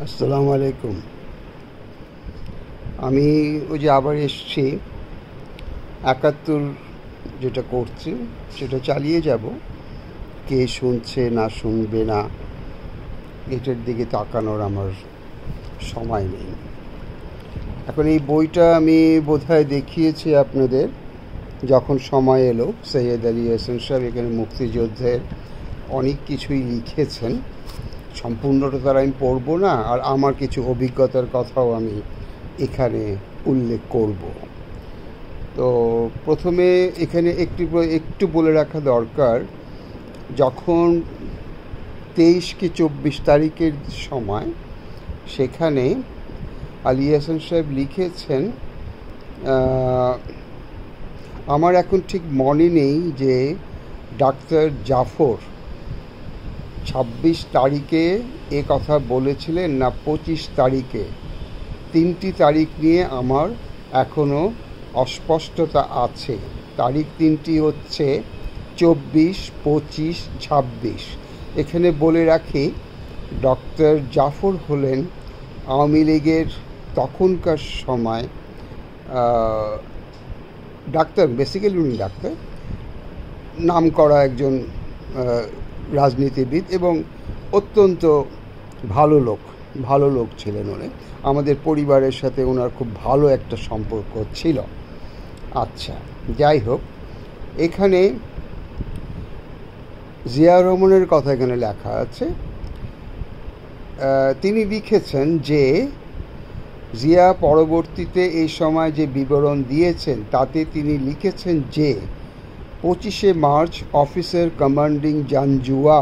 আসসালামু আলাইকুম। আমি ওই যে আবার এসছি, 71 যেটা করছি সেটা চালিয়ে যাব। কে শুনছে না শুনবে না এটার দিকে তাকানোর আমার সময় নেই। এখন এই বইটা আমি বোধহয় দেখিয়েছি আপনাদের যখন সময় এলো। সৈয়দ আলী হাসান সাহেব এখানে মুক্তিযুদ্ধের অনেক কিছুই লিখেছেন। সম্পূর্ণটা তার আমি পড়ব না, আর আমার কিছু অভিজ্ঞতার কথাও আমি এখানে উল্লেখ করব। তো প্রথমে এখানে একটু বলে রাখা দরকার, যখন 23 কি 24 তারিখের সময় সেখানে আলী হাসান সাহেব লিখেছেন, আমার এখন ঠিক মনে নেই যে ডাক্তার জাফর 26 তারিখে এ কথা বলেছিলেন না 25 তারিখে। 3টি তারিখ নিয়ে আমার এখনও অস্পষ্টতা আছে। তারিখ 3টি হচ্ছে 24, 25, 26। এখানে বলে রাখি, ডক্টর জাফর হলেন আওয়ামী লীগের তখনকার সময় ডাক্তার, বেসিক্যালি উনি ডাক্তার, নামকরা একজন রাজনীতিবিদ এবং অত্যন্ত ভালো লোক ছিলেন উনি। আমাদের পরিবারের সাথে ওনার খুব ভালো একটা সম্পর্ক ছিল। আচ্ছা, যাই হোক, এখানে জিয়া রহমানের কথা এখানে লেখা আছে। তিনি লিখেছেন যে জিয়া পরবর্তীতে এই সময় যে বিবরণ দিয়েছেন তাতে তিনি লিখেছেন যে 25শে March officer commanding Janjua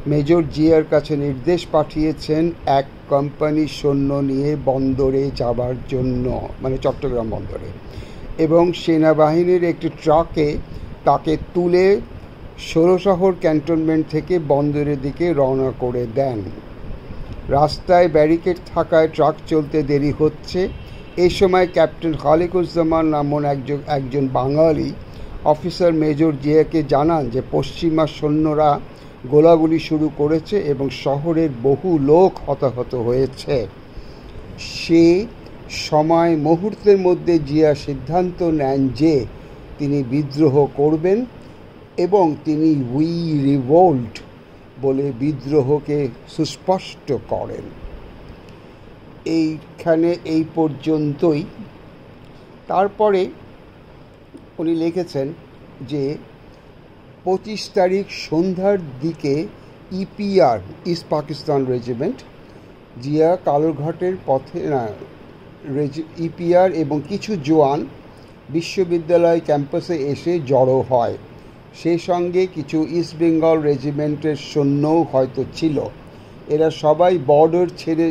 major জিয়ার কাছে নির্দেশ পাঠিয়েছেন এক কোম্পানি সৈন্য নিয়ে বন্দরে যাবার জন্য, মানে চট্টগ্রাম বন্দরে, এবং সেনাবাহিনীর একটি ট্রাকে তাকে তুলে ষোলশহর ক্যান্টনমেন্ট থেকে বন্দরের দিকে রওনা করে দেন। রাস্তায় ব্যারিকেড থাকায় ট্রাক চলতে দেরি হচ্ছে। এই সময় ক্যাপ্টেন খালিকুজ্জামান নামক একজন বাঙালি অফিসার মেজর জিয়াকে জানান যে পশ্চিমা সৈন্যরা গোলাগুলি শুরু করেছে এবং শহরের বহু লোক হতাহত হয়েছে। সে সময় মুহূর্তের মধ্যে জিয়া সিদ্ধান্ত নেন যে তিনি বিদ্রোহ করবেন এবং তিনি উই রিভোল্ট বলে বিদ্রোহকে সুস্পষ্ট করেন। এইখানে এই পর্যন্তই। তারপরে উনি লিখেছেন যে 25 তারিখ সন্ধ্যার দিকে EPR, east Pakistan regiment, Zia কালুরঘাটের পথে ইপিআর এবং কিছু জওয়ান বিশ্ববিদ্যালয় ক্যাম্পাসে এসে জড়ো হয়। সেই সঙ্গে কিছু ইস্ট বেঙ্গল রেজিমেন্টের সৈন্যও হয়তো ছিল। এরা সবাই বর্ডার ছেড়ে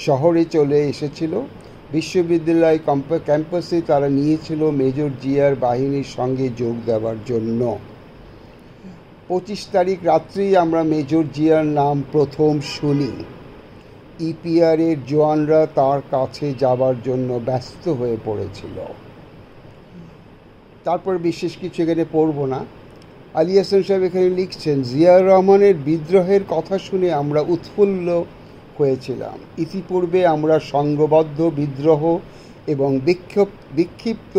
শহরে চলে এসেছিল। বিশ্ববিদ্যালয় ক্যাম্পাসে তারা নিয়েছিল মেজর জিয়ার বাহিনীর সঙ্গে যোগ দেওয়ার জন্য। 25 তারিখ রাত্রেই আমরা মেজর জিয়ার নাম প্রথম শুনি। ইপিআরের জওয়ানরা তার কাছে যাবার জন্য ব্যস্ত হয়ে পড়েছিল। তারপর বিশেষ কিছু এখানে পড়ব না। আলী হাসান সাহেব এখানে লিখছেন, জিয়াউর রহমানের বিদ্রোহের কথা শুনে আমরা উৎফুল্ল হয়েছিলাম। ইতিপূর্বে আমরা সংঘবদ্ধ বিদ্রোহ এবং বিক্ষিপ্ত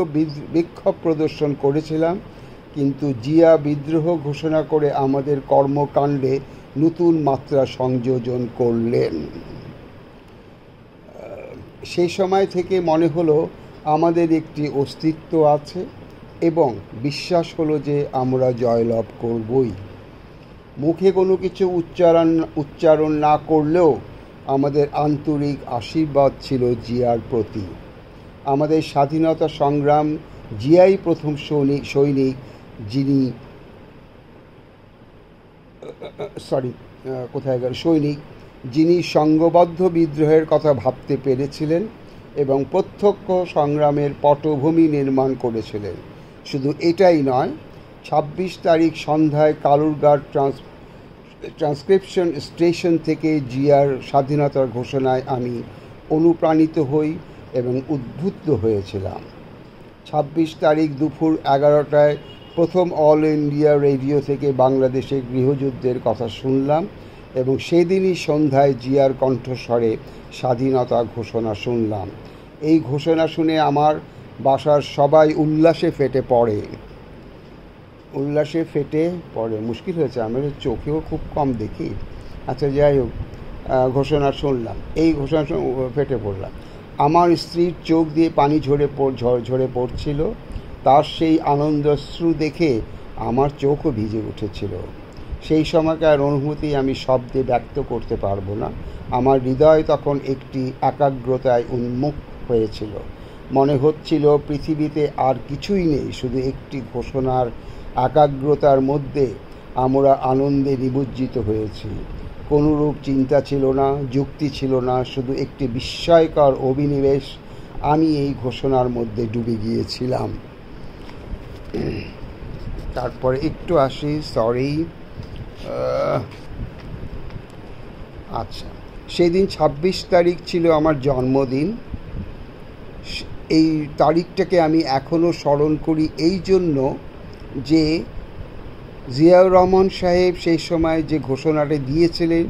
বিক্ষোভ প্রদর্শন করেছিলাম, কিন্তু জিয়া বিদ্রোহ ঘোষণা করে আমাদের কর্মকাণ্ডে নতুন মাত্রা সংযোজন করলেন। সেই সময় থেকে মনে হলো আমাদের একটি অস্তিত্ব আছে এবং বিশ্বাস হলো যে আমরা জয়লাভ করবই। মুখে কোনো কিছু উচ্চারণ না করলেও আমাদের আন্তরিক আশীর্বাদ ছিল জিয়ার প্রতি। আমাদের স্বাধীনতা সংগ্রাম জিয়াই প্রথম সৈনিক যিনি সংঘবদ্ধ বিদ্রোহের কথা ভাবতে পেরেছিলেন এবং প্রত্যক্ষ সংগ্রামের পটভূমি নির্মাণ করেছিলেন। শুধু এটাই নয়, 26 তারিখ সন্ধ্যায় কালুরঘাট ট্রান্সক্রিপশন স্টেশন থেকে জিয়ার স্বাধীনতার ঘোষণায় আমি অনুপ্রাণিত হই এবং উদ্বুদ্ধ হয়েছিলাম। 26 তারিখ দুপুর 11টায় প্রথম অল ইন্ডিয়া রেডিও থেকে বাংলাদেশের গৃহযুদ্ধের কথা শুনলাম এবং সেদিনই সন্ধ্যায় জিয়ার কণ্ঠস্বরে স্বাধীনতা ঘোষণা শুনলাম। এই ঘোষণা শুনে আমার বাসার সবাই উল্লাসে ফেটে পড়ে। মুশকিল হয়েছে, আমি চোখেও খুব কম দেখি। আচ্ছা, যাই হোক, ঘোষণা শুনলাম, এই ঘোষণা ফেটে পড়লাম। আমার স্ত্রীর চোখ দিয়ে পানি ঝরে পড়ছিল। তার সেই আনন্দাশ্রু দেখে আমার চোখও ভিজে উঠেছিল। সেই সময়কার অনুভূতি আমি শব্দে ব্যক্ত করতে পারবো না। আমার হৃদয় তখন একটি একাগ্রতায় উন্মুখ হয়েছিল। মনে হচ্ছিল পৃথিবীতে আর কিছুই নেই, শুধু একটি ঘোষণার একাগ্রতার মধ্যে আমরা আনন্দে নিমজ্জিত হয়েছি। কোনোরূপ চিন্তা ছিল না, যুক্তি ছিল না, শুধু একটি বিস্ময়কর অভিনিবেশ। আমি এই ঘোষণার মধ্যে ডুবে গিয়েছিলাম। তারপরে একটু আসি, সরি। আচ্ছা, সেদিন 26 তারিখ ছিল আমার জন্মদিন। এই তারিখটাকে আমি এখনও স্মরণ করি এই জন্য যে জিয়াউর রহমান সাহেব সেই সময় যে ঘোষণাটা দিয়েছিলেন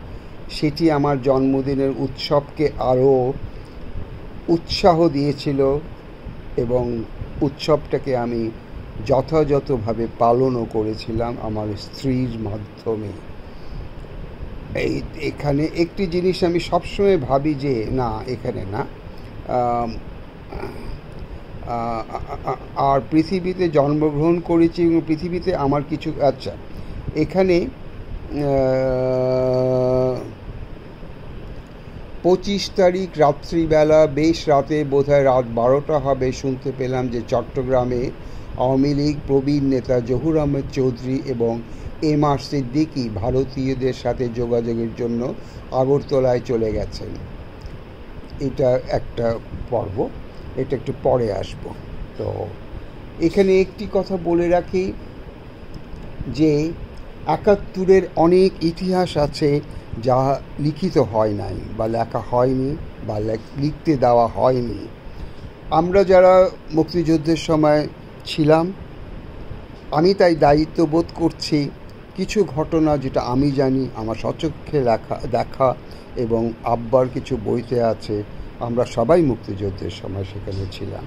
সেটি আমার জন্মদিনের উৎসবকে আরও উৎসাহ দিয়েছিল এবং উৎসবটাকে আমি যথাযথভাবে পালনও করেছিলাম আমার স্ত্রীর মাধ্যমে। এখানে একটি জিনিস আমি সবসময় ভাবি যে না, এখানে না, আর পৃথিবীতে জন্মগ্রহণ করেছি এবং পৃথিবীতে আমার কিছু, আচ্ছা, এখানে 25 তারিখ রাত্রিবেলা, বেশ রাতে, বোধহয় রাত 12টা হবে, শুনতে পেলাম যে চট্টগ্রামে আওয়ামী লীগ প্রবীণ নেতা জহুর আহমেদ চৌধুরী এবং এম.আর. সিদ্দিকী ভারতীয়দের সাথে যোগাযোগের জন্য আগরতলায় চলে গেছেন। এটা একটা পর্ব, এটা একটু পরে আসব। তো এখানে একটি কথা বলে রাখি যে 71-এর অনেক ইতিহাস আছে যা লিখিত হয় নাই বা লেখা হয়নি বা লিখতে দেওয়া হয়নি। আমরা যারা মুক্তিযুদ্ধের সময় ছিলাম, আমি তাই দায়িত্ব বোধ করছি কিছু ঘটনা যেটা আমি জানি, আমার স্বচক্ষে দেখা এবং আব্বার কিছু বইতে আছে, আমরা সবাই মুক্তিযুদ্ধের সময় সেখানে ছিলাম।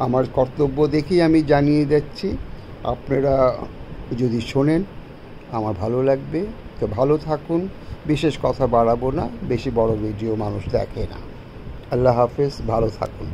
আমার কর্তব্য দেখেই আমি জানিয়ে দিচ্ছি। আপনারা যদি শোনেন আমার ভালো লাগবে। তো ভালো থাকুন, বিশেষ কথা বাড়াবো না, বেশি বড় ভিডিও মানুষ দেখে না। আল্লাহ হাফেজ, ভালো থাকুন।